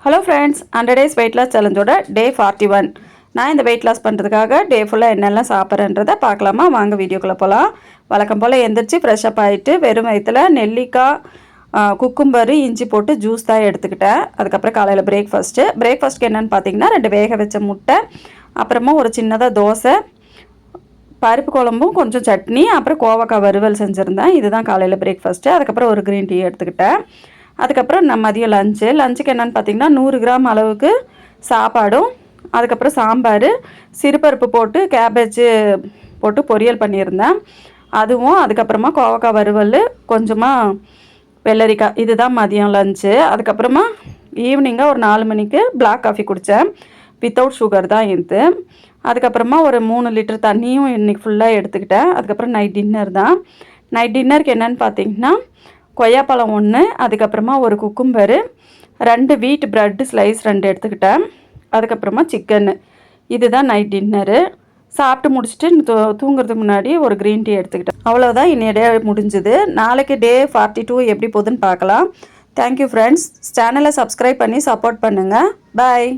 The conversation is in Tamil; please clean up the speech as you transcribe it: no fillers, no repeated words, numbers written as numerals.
Hello friends, 100 days weight loss சேலஞ்சோட டே 41. நான் இந்த வெயிட் லாஸ் பண்ணுறதுக்காக டே ஃபுல்லாக என்னெல்லாம் சாப்பிட்றேன்றதை பார்க்கலாமா? வாங்க வீடியோக்குள்ளே போகலாம். வழக்கம் போல் எந்திரிச்சு ஃப்ரெஷ்ஷப் ஆகிட்டு வெறும் வயிற்றுல நெல்லிக்காய், குக்கும்பரு, இஞ்சி போட்டு ஜூஸ் தான் எடுத்துக்கிட்டேன். அதுக்கப்புறம் காலையில் பிரேக்ஃபாஸ்ட்டுக்கு என்னென்னு பார்த்தீங்கன்னா 2 வேக வச்ச முட்டை, அப்புறமா ஒரு சின்னதாக தோசை, பருப்பு குழம்பும் கொஞ்சம் சட்னி, அப்புறம் கோவக்காய் வறுவல் செஞ்சுருந்தேன். இதுதான் காலையில் பிரேக்ஃபாஸ்ட்டு. அதுக்கப்புறம் ஒரு க்ரீன் டீ எடுத்துக்கிட்டேன். அதுக்கப்புறம் நான் மதியம் லஞ்சுக்கு என்னென்னு பார்த்தீங்கன்னா 100 கிராம் அளவுக்கு சாப்பாடும், அதுக்கப்புறம் சாம்பார், சிறுபருப்பு போட்டு கேபேஜ் போட்டு பொரியல் பண்ணியிருந்தேன் அதுவும், அதுக்கப்புறமா கோவக்காய் வறுவல், கொஞ்சமாக வெள்ளரிக்காய். இதுதான் மதியம் லஞ்சு. அதுக்கப்புறமா ஈவினிங்காக ஒரு 4 மணிக்கு பிளாக் காஃபி குடித்தேன். வித்தவுட் சுகர் தான் இது. அதுக்கப்புறமா ஒரு 3 லிட்டர் தண்ணியும் இன்றைக்கி ஃபுல்லாக எடுத்துக்கிட்டேன். அதுக்கப்புறம் நைட் டின்னர் தான். நைட் டின்னருக்கு என்னென்னு பார்த்தீங்கன்னா கொய்யாப்பழம் 1, அதுக்கப்புறமா ஒரு குக்கும்பரு, 2 வீட் ப்ரெட்டு ஸ்லைஸ் 2 எடுத்துக்கிட்டேன். அதுக்கப்புறமா சிக்கனு. இதுதான் நைட் டின்னரு. சாப்பிட்டு முடிச்சுட்டு தூங்குறதுக்கு முன்னாடி ஒரு க்ரீன் டீ எடுத்துக்கிட்டேன். அவ்வளோதான், இன்னைய டே முடிஞ்சுது. நாளைக்கு டே 42 எப்படி போகுதுன்னு பார்க்கலாம். Thank you friends. சேனலை சப்ஸ்கிரைப் பண்ணி சப்போர்ட் பண்ணுங்கள். பாய்.